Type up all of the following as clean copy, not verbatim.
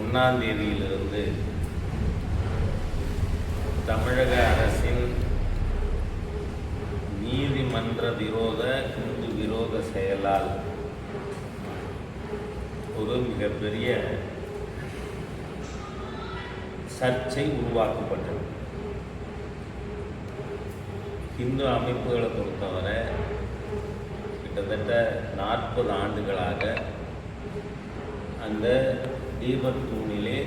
1ஆம் தேதியிலிருந்து தமிழக அரசின் நீதிமன்ற விரோத இந்து விரோத செயலால் ஒரு மிகப்பெரிய சர்ச்சை உருவாக்கப்பட்டது. இந்து அமைப்புகளை பொறுத்தவரை கிட்டத்தட்ட 40 ஆண்டுகளாக அந்த தீபத்தூணிலே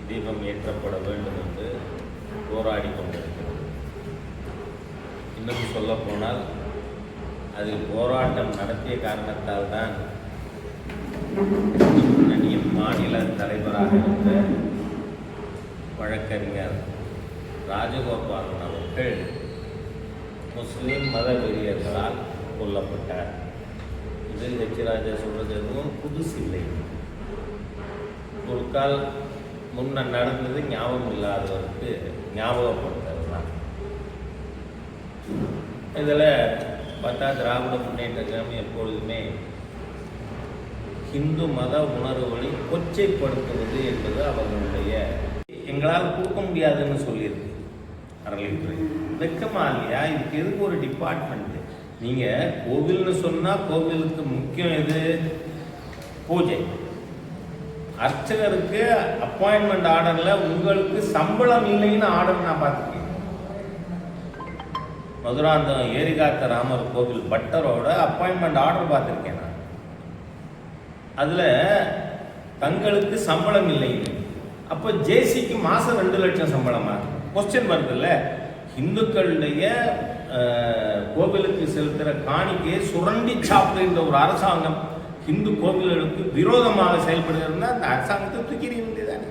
தீபம் ஏற்றப்பட வேண்டும் என்று போராடி கொண்டிருக்கிறது. இன்னும் சொல்லப்போனால் அதில் போராட்டம் நடத்திய காரணத்தால் தான் முன்னணியின் மாநில தலைவராக இருந்த வழக்கறிஞர் ராஜகோபாலன் அவர்கள் முஸ்லீம் மத வெறியர்களால் கொல்லப்பட்டார். இது ஹெச் ராஜா சொல்றது எதுவும் புதுசு இல்லை. ஒரு கால் முன்ன நடந்தது ஞாபகம் இல்லாதவருக்கு ஞாபகப்படுத்துறது தான். இதில் பார்த்தா திராவிட முன்னேற்ற கழகம் எப்பொழுதுமே இந்து மத உணர்வுகளை கொச்சைப்படுத்துவது என்பது அவர்களுடைய எங்களால் கொடுக்க முடியாதுன்னு சொல்லியிருக்கு அறநிலையத்துறை. வெக்கமா இல்லையா? இதுக்கு எதுக்கு ஒரு டிபார்ட்மெண்ட்? நீங்கள் கோவில்னு சொன்னால் கோவிலுக்கு முக்கியம் எது? பூஜை. அர்ச்சகருக்கு அப்பாயின்மெண்ட் ஆர்டரில் உங்களுக்கு சம்பளம் இல்லைன்னு ஆர்டர் நான் பார்த்துருக்கேன். மதுராந்தகம் ஏரிகாத்த ராமர் கோவில் பட்டரோட அப்பாயின்மெண்ட் ஆர்டர் பார்த்துருக்கேன் நான். அதில் தங்களுக்கு சம்பளம் இல்லைன்னு. அப்போ ஜேசிக்கு மாதம் 2 லட்சம் சம்பளமா? கொஸ்டின் வருதுல்ல. இந்துக்களுடைய கோவிலுக்கு செலுத்துகிற காணிக்கையை சுரண்டி சாப்பிடுகின்ற ஒரு அரசாங்கம் இந்து கோவில்களுக்கு விரோதமாக செயல்படுகிறதுனா அந்த அரசாங்கத்தை தூக்கி வேண்டியதானே.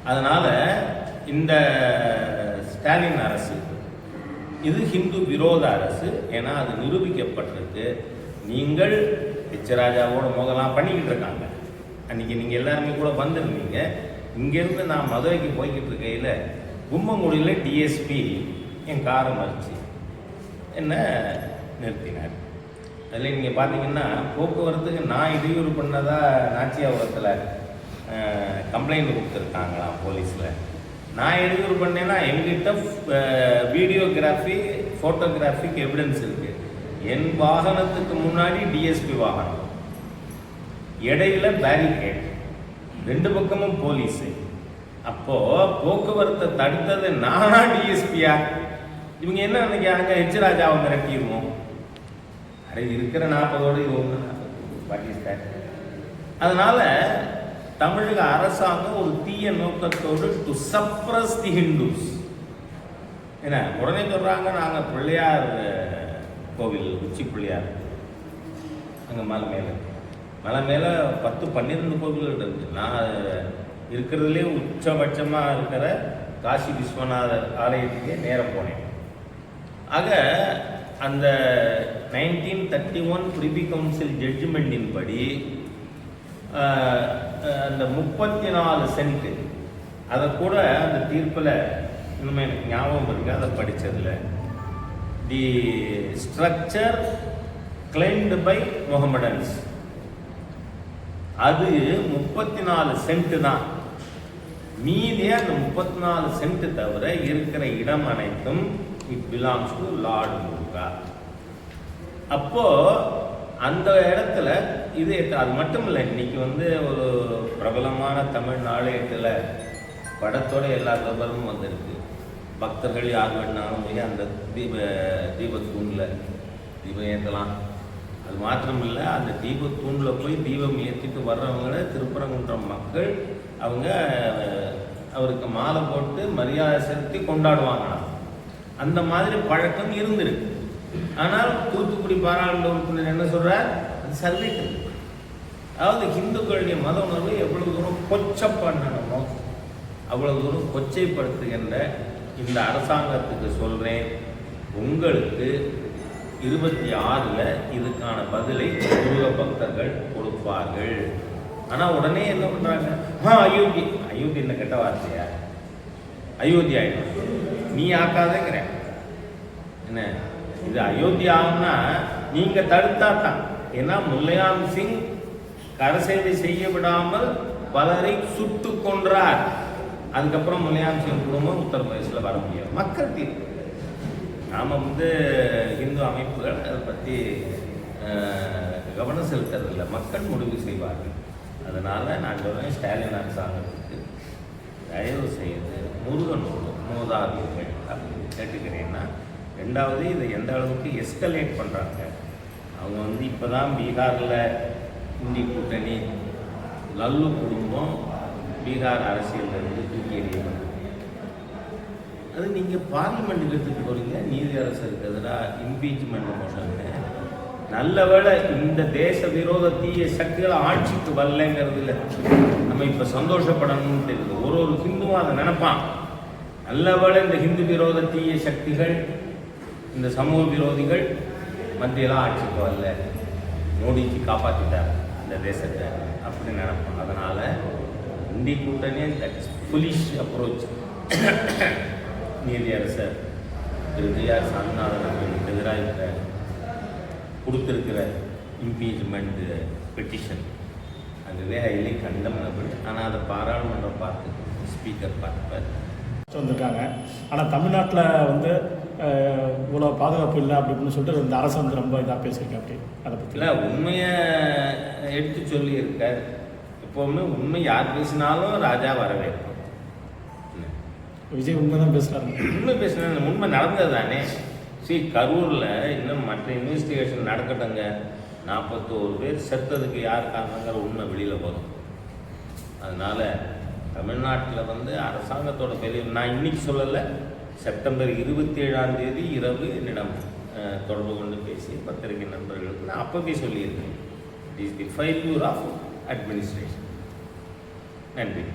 அதனால இந்த ஸ்டாலின் அரசு இது ஹிந்து விரோத அரசு. ஏன்னா அது நிரூபிக்கப்பட்டிருக்கு. நீங்கள் ஹெச் ராஜாவோட மோதலாம் பண்ணிக்கிட்டு இருக்காங்க. அன்றைக்கி நீங்கள் எல்லாருமே கூட வந்திருந்தீங்க. இங்கேருந்து நான் மதுரைக்கு போய்கிட்டு இருக்கையில் கும்பங்குடியில் டிஎஸ்பி என் காரை மறிச்சு என்ன நிறுத்தினார். அதில் நீங்கள் பார்த்தீங்கன்னா போக்குவரத்துக்கு நான் இடையூறு பண்ணதா நாச்சியாபுரத்தில் கம்ப்ளைண்ட் கொடுத்துருக்காங்களாம் போலீஸில். நான் இடையூறு பண்ணேன்னா எங்கிட்ட வீடியோகிராஃபி ஃபோட்டோகிராஃபிக் எவிடன்ஸ் இருக்குது. என் வாகனத்துக்கு முன்னாடி டிஎஸ்பி வாகனம், இடையில பேரிகேட், 2 பக்கமும் போலீஸு. அப்போது போக்குவரத்தை தடுத்தது நானா டிஎஸ்பியா? இவங்க என்ன நினைக்கிறாங்க? ஹெச் ராஜாவை மிரட்டிடுவோம். அது இருக்கிற 40ஓடு இது ஒன்று பாகிஸ்தான். அதனால தமிழக அரசாங்கம் ஒரு தீய நோக்கத்தோடு டு சப்ரஸ் தி ஹிந்துஸ். என்ன உடனே சொல்கிறாங்க, நாங்கள் பிள்ளையார் கோவில் உச்சி பிள்ளையார் அங்கே மலை மேலே 10-12 கோவில்கள் இருக்குது. நான் இருக்கிறதுலே உச்சபட்சமாக இருக்கிற காசி விஸ்வநாதர் ஆலயத்துக்கே நேரம் போனேன். ஆக அந்த 1931 பிரிவி கவுன்சில் ஜட்ஜ்மெண்டின் படி அந்த 34 சென்ட் அதை கூட அந்த தீர்ப்பில் இன்னுமே எனக்கு ஞாபகம் இருக்குது. அதை படித்ததில் தி ஸ்ட்ரக்சர் கிளைம்டு பை முகமடன்ஸ் அது 34 சென்ட் தான். மீதியே அந்த 34 சென்ட் தவிர இருக்கிற இடம் அனைத்தும் இட் பிலாங்ஸ் டு லார்ட் முருகா. அப்போ அந்த இடத்துல இது அது மட்டும் இல்லை. இன்னைக்கு ஒரு பிரபலமான தமிழ் நாளேட்டில் படத்தோட எல்லா விவரமும் வந்திருக்கு. பக்தர்கள் யார் வேணாலும் போய் அந்த தீபத்தூணில் தீபம் ஏற்றலாம். அது மாத்திரம் இல்லை, அந்த தீபத்தூணில் போய் தீபம் ஏற்றிட்டு வர்றவங்கள திருப்பரங்குன்றம் மக்கள் அவங்க அவருக்கு மாலை போட்டு மரியாதை செலுத்தி கொண்டாடுவாங்க. அந்த மாதிரி பழக்கம் இருந்திருக்கு. ஆனால் தூத்துக்குடி பாராளுமன்ற உறுப்பினர் என்ன சொல்கிறார்? அது சர்வேட்டு. அதாவது இந்துக்களுடைய மத உணர்வை எவ்வளவு தூரம் கொச்சை பண்ணணுமோ அவ்வளவு தூரம் கொச்சைப்படுத்துகின்ற இந்த அரசாங்கத்துக்கு சொல்கிறேன், உங்களுக்கு 26 இதுக்கான பதிலை முருக பக்தர்கள் கொடுப்பார்கள். ஆனால் உடனே என்ன பண்ணுறாங்க? அயோத்தி என்ன கெட்ட வார்த்தையா? அயோத்தி ஆகிடும், நீ ஆக்காதேங்கிற. என்ன இது அயோத்தி ஆகும்னா நீங்கள் தடுத்தா தான். ஏன்னா முல்லையாம் சிங் கரசேவை செய்ய விடாமல் பலரை சுட்டு கொன்றார். அதுக்கப்புறம் முலாயம் சிங் குடும்பம் உத்தரப்பிரதேசில் வர முடியாது. மக்கள் தீர்ப்பு. நாம் இந்து அமைப்புகள் அதை பற்றி கவனம் செலுத்துறதில்லை, மக்கள் முடிவு செய்வார்கள். அதனால் நான் சொல்கிறேன், ஸ்டாலின் அரசாங்கத்துக்கு தயவு செய்து முருகன் மோதாதீர்கள் அப்படின்னு கேட்டுக்கிறேன்னா. ரெண்டாவது, இதை எந்த அளவுக்கு எஸ்கலேட் பண்ணுறாங்க. அவங்க இப்போ தான் பீகாரில் இந்தி கூட்டணி லல்லு குடும்பம் பீகார் அரசியலிருந்து தூக்கி எறியப்பட்டது. அது நீங்கள் பார்லிமெண்ட்டுக்கு எடுத்துகிட்டு போகிறீங்க, நீதி அரசருக்கு எதிராக இம்பீச்மெண்ட் மோஷன்னு. நல்ல வேளை இந்த தேச விரோத தீய சக்திகளை ஆட்சிக்கு வரலைங்கிறதுல நம்ம இப்போ சந்தோஷப்படணும்னு தெரியுது. ஒரு ஹிந்துவும் அதை நினைப்பான். நல்ல வேளை இந்த ஹிந்து விரோத தீய சக்திகள், இந்த சமூக விரோதிகள் மத்தியில் ஆட்சிக்கு வரல, மோடிஜி காப்பாற்றிட்டார் இந்த தேசத்தை அப்படின்னு நினைப்பான். அதனால் இந்திய கூட்டணி தட் இஸ் புலிஷ் அப்ரோச். நீதியரசர் திரு ஜி.ஆர். சாமிநாதன் அவர்களுக்கு எதிராக கொடுத்துருக்கிற இம்பீச்மெண்ட் பெட்டிஷன் அதுவே ஹைலி கண்டமனபிள். ஆனால் அதை பாராளுமன்றம் பார்த்து ஸ்பீக்கர் பார்ப்பார் வந்திருக்காங்க. ஆனால் தமிழ்நாட்டில் இவ்வளோ பாதுகாப்பு இல்லை அப்படின்னு சொல்லிட்டு இந்த அரசு ரொம்ப இதாக பேசியிருக்கேன். அப்படி அதை பற்றி இல்லை, உண்மையை எடுத்து சொல்லியிருக்கார். எப்போவுமே உண்மை யார் பேசினாலும் ராஜா வரவேற்கும். விஜய் உண்மை தான் பேசுகிறாரு. உண்மை பேசுனா உண்மை நடந்தது தானே. கரூரில் இன்னும் மற்ற இன்வெஸ்டிகேஷன் நடக்கட்டுங்க. 41 பேர் செத்ததுக்கு யார் காரணங்கிற உண்மை வெளியில் வரும். அதனால் தமிழ்நாட்டில் அரசாங்கத்தோட பெரிய, நான் இன்னைக்கு சொல்லலை, செப்டம்பர் 27ஆம் தேதி இரவு என்னிடம் தொடர்பு கொண்டு பேசி பத்திரிகை நண்பர்களுக்கு நான் அப்பவே சொல்லியிருக்கேன். It is the failure of administration. நன்றி.